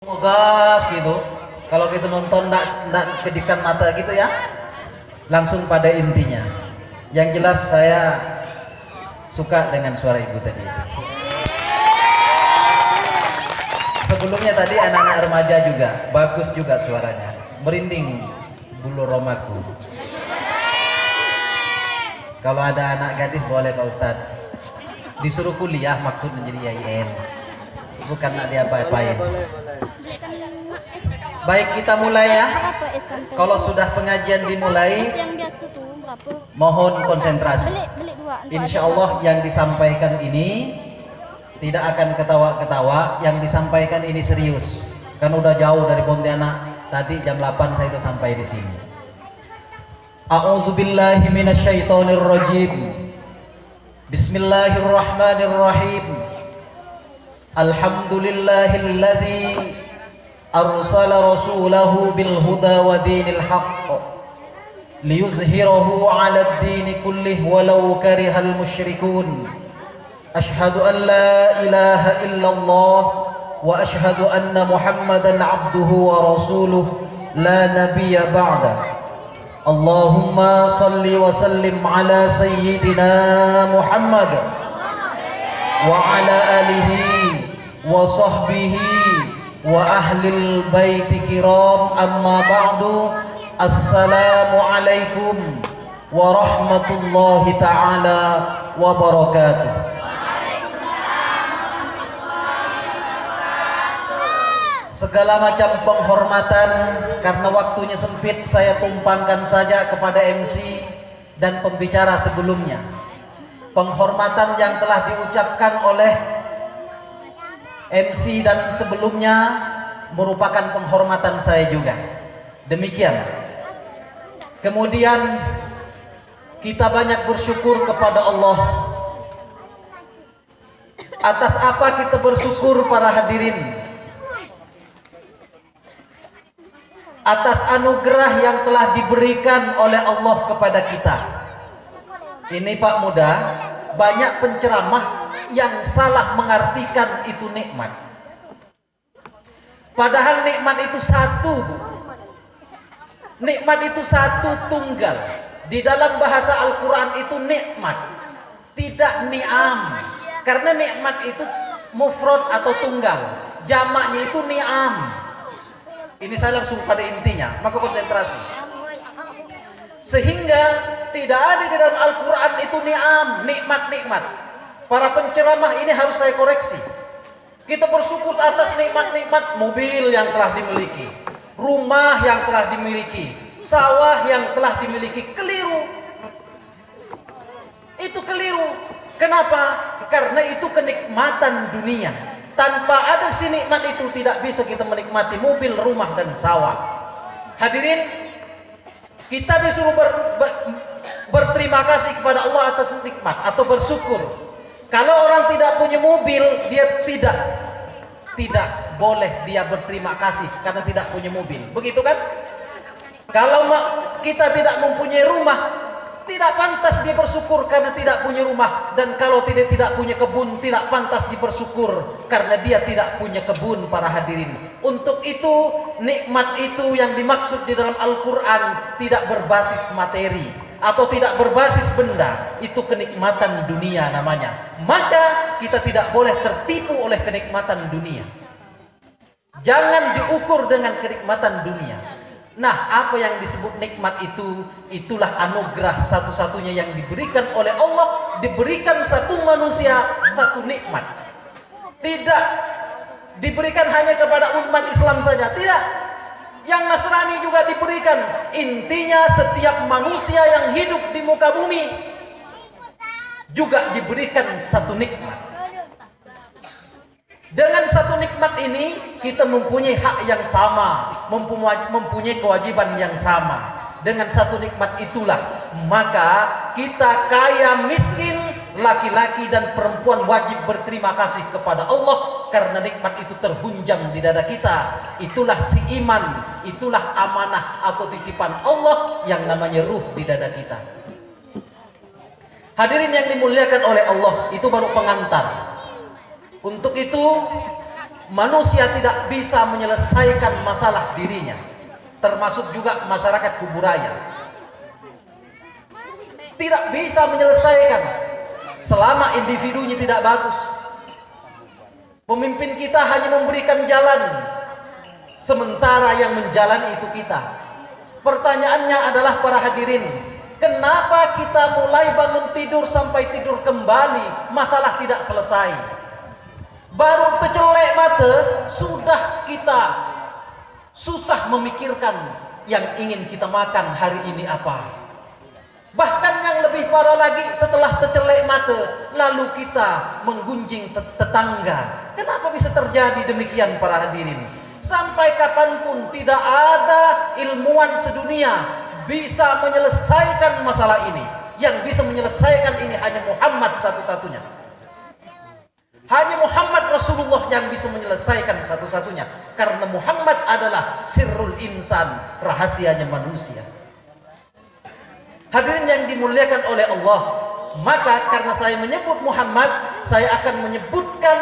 gas gitu. Kalau kita nonton ndak kedipan mata gitu ya, langsung pada intinya. Yang jelas saya suka dengan suara ibu tadi itu. Sebelumnya tadi anak-anak remaja juga bagus juga suaranya, merinding bulu romaku. Kalau ada anak gadis boleh Pak Ustadz, disuruh kuliah maksud menjadi IAIN, bukan nak diapa-apain. Baik, kita mulai ya. Kalau sudah pengajian dimulai, mohon konsentrasi. Insya Allah yang disampaikan ini tidak akan ketawa-ketawa, yang disampaikan ini serius. Kan udah jauh dari Pontianak, tadi jam 8 saya sudah sampai di sini. A'udzubillahi minasyaitonirrajim. Bismillahirrahmanirrahim. Alhamdulillahilladzi arsala rasulahu bil huda wa dinil haqq liyuzhirahu 'alad dini kullih walau karihal musyrikun. Ashhadu an la ilaha illallah wa ashhadu anna Muhammadan 'abduhu wa rasuluh la nabiyya ba'da. Allahumma salli wa sallim ala sayyidina Muhammad wa ala alihi wa sahbihi wa ahlil baiti kiram, amma ba'du. Assalamu alaikum warahmatullahi ta'ala wabarakatuh. Segala macam penghormatan, karena waktunya sempit, saya tumpangkan saja kepada MC dan pembicara sebelumnya. Penghormatan yang telah diucapkan oleh MC dan sebelumnya merupakan penghormatan saya juga. Demikian. Kemudian kita banyak bersyukur kepada Allah. Atas apa kita bersyukur para hadirin? Atas anugerah yang telah diberikan oleh Allah kepada kita. Ini Pak Muda, banyak penceramah yang salah mengartikan itu nikmat. Padahal nikmat itu satu. Nikmat itu satu, tunggal. Di dalam bahasa Al-Quran itu nikmat, tidak ni'am. Karena nikmat itu mufrad atau tunggal, jamaknya itu ni'am. Ini saya langsung pada intinya, maka konsentrasi. Sehingga tidak ada di dalam Al-Quran itu ni'am, nikmat-nikmat. Para penceramah ini harus saya koreksi. Kita bersyukur atas nikmat-nikmat mobil yang telah dimiliki, rumah yang telah dimiliki, sawah yang telah dimiliki. Keliru. Itu keliru. Kenapa? Karena itu kenikmatan dunia. Tanpa ada si nikmat itu tidak bisa kita menikmati mobil, rumah, dan sawah. Hadirin, kita disuruh berterima kasih kepada Allah atas nikmat atau bersyukur. Kalau orang tidak punya mobil, dia tidak boleh dia berterima kasih karena tidak punya mobil. Begitu kan? Kalau kita tidak mempunyai rumah, tidak pantas dia bersyukur karena tidak punya rumah. Dan kalau tidak punya kebun, tidak pantas dibersyukur karena dia tidak punya kebun, para hadirin. Untuk itu, nikmat itu yang dimaksud di dalam Al-Quran tidak berbasis materi atau tidak berbasis benda. Itu kenikmatan dunia namanya. Maka kita tidak boleh tertipu oleh kenikmatan dunia. Jangan diukur dengan kenikmatan dunia. Nah, apa yang disebut nikmat itu, itulah anugerah satu-satunya yang diberikan oleh Allah, diberikan satu manusia, satu nikmat. Tidak diberikan hanya kepada umat Islam saja, tidak. Yang Nasrani juga diberikan. Intinya setiap manusia yang hidup di muka bumi juga diberikan satu nikmat. Dengan satu nikmat ini kita mempunyai hak yang sama, mempunyai kewajiban yang sama. Dengan satu nikmat itulah maka kita kaya miskin, laki-laki dan perempuan wajib berterima kasih kepada Allah karena nikmat itu terhunjam di dada kita. Itulah si iman, itulah amanah atau titipan Allah yang namanya ruh di dada kita. Hadirin yang dimuliakan oleh Allah, itu baru pengantar. Untuk itu manusia tidak bisa menyelesaikan masalah dirinya, termasuk juga masyarakat kuburaya. Tidak bisa menyelesaikan selama individunya tidak bagus. Pemimpin kita hanya memberikan jalan, sementara yang menjalani itu kita. Pertanyaannya adalah para hadirin, kenapa kita mulai bangun tidur sampai tidur kembali masalah tidak selesai? Baru tercelek mata sudah kita susah memikirkan yang ingin kita makan hari ini apa. Bahkan yang lebih parah lagi, setelah tercelek mata lalu kita menggunjing tetangga. Kenapa bisa terjadi demikian para hadirin? Sampai kapanpun tidak ada ilmuwan sedunia bisa menyelesaikan masalah ini. Yang bisa menyelesaikan ini hanya Muhammad satu-satunya. Hanya Muhammad Rasulullah yang bisa menyelesaikan satu-satunya. Karena Muhammad adalah sirrul insan, rahasianya manusia. Hadirin yang dimuliakan oleh Allah, maka karena saya menyebut Muhammad, saya akan menyebutkan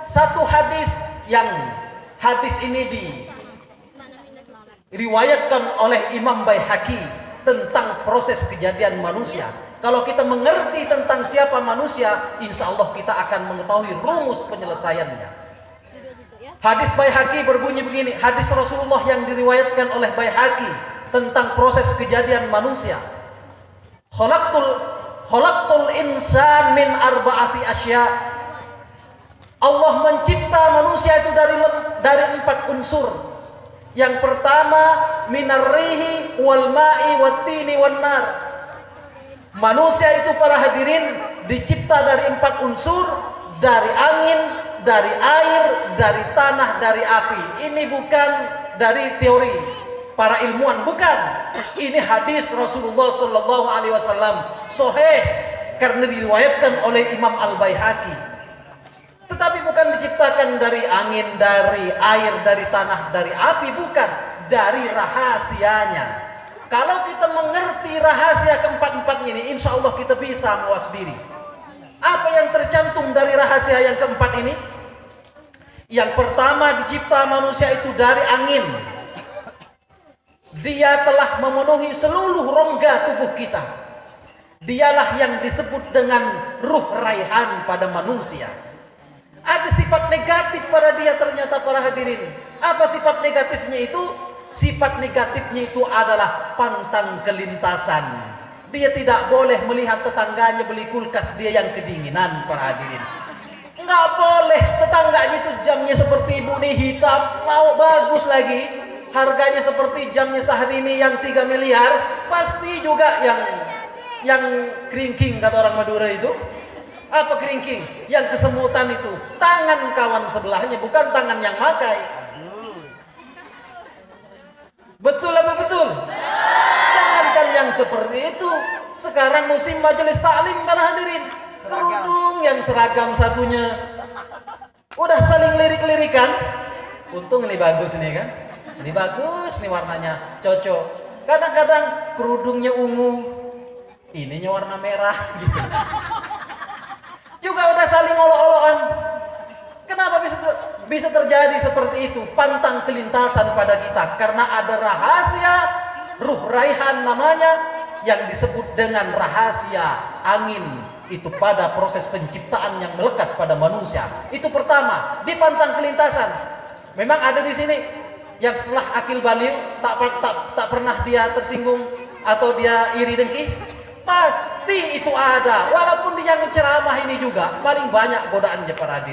satu hadis yang hadis ini diriwayatkan oleh Imam Baihaqi tentang proses kejadian manusia. Kalau kita mengerti tentang siapa manusia, insya Allah kita akan mengetahui rumus penyelesaiannya. Hadis Baihaqi berbunyi begini, hadis Rasulullah yang diriwayatkan oleh Baihaqi tentang proses kejadian manusia. Khalaqtul insan min arba'ati asya. Allah mencipta manusia itu dari 4 unsur. Yang pertama minar rihi wal ma'i wat tini wan nar. Manusia itu para hadirin dicipta dari 4 unsur, dari angin, dari air, dari tanah, dari api. Ini bukan dari teori para ilmuwan, bukan. Ini hadis Rasulullah Sallallahu Alaihi Wasallam, sahih karena diriwayatkan oleh Imam Al Baihaqi. Tetapi bukan diciptakan dari angin, dari air, dari tanah, dari api, bukan. Dari rahasianya. Kalau kita mengerti rahasia keempat-empatnya ini, insya Allah kita bisa mawas diri. Apa yang tercantum dari rahasia yang keempat ini? Yang pertama, dicipta manusia itu dari angin. Dia telah memenuhi seluruh rongga tubuh kita. Dialah yang disebut dengan ruh raihan pada manusia. Ada sifat negatif pada dia ternyata para hadirin. Apa sifat negatifnya itu? Sifat negatifnya itu adalah pantang kelintasan. Dia tidak boleh melihat tetangganya beli kulkas, dia yang kedinginan para hadirin. Enggak boleh, tetangganya itu jamnya seperti ibu nih, hitam, lauk bagus lagi. Harganya seperti jamnya Syahrini yang 3 miliar, pasti juga yang keringking kata orang Madura itu. Apa keringking? Yang kesemutan itu tangan kawan sebelahnya, bukan tangan yang makai. Betul apa betul? Jangankan yang seperti itu. Sekarang musim majelis taklim para hadirin, kerudung yang seragam satunya udah saling lirik-lirikan. Untung ini bagus nih kan. Ini bagus nih warnanya, cocok. Kadang-kadang kerudungnya ungu, ininya warna merah gitu. Juga udah saling olok-olokan. Kenapa bisa terjadi seperti itu? Pantang kelintasan pada kita. Karena ada rahasia ruh raihan namanya yang disebut dengan rahasia angin. Itu pada proses penciptaan yang melekat pada manusia. Itu pertama, dipantang kelintasan. Memang ada di sini yang setelah akil balik tak pernah dia tersinggung atau dia iri dengki. Pasti itu ada. Walaupun dia yang ceramah ini juga paling banyak godaannya para hadirin.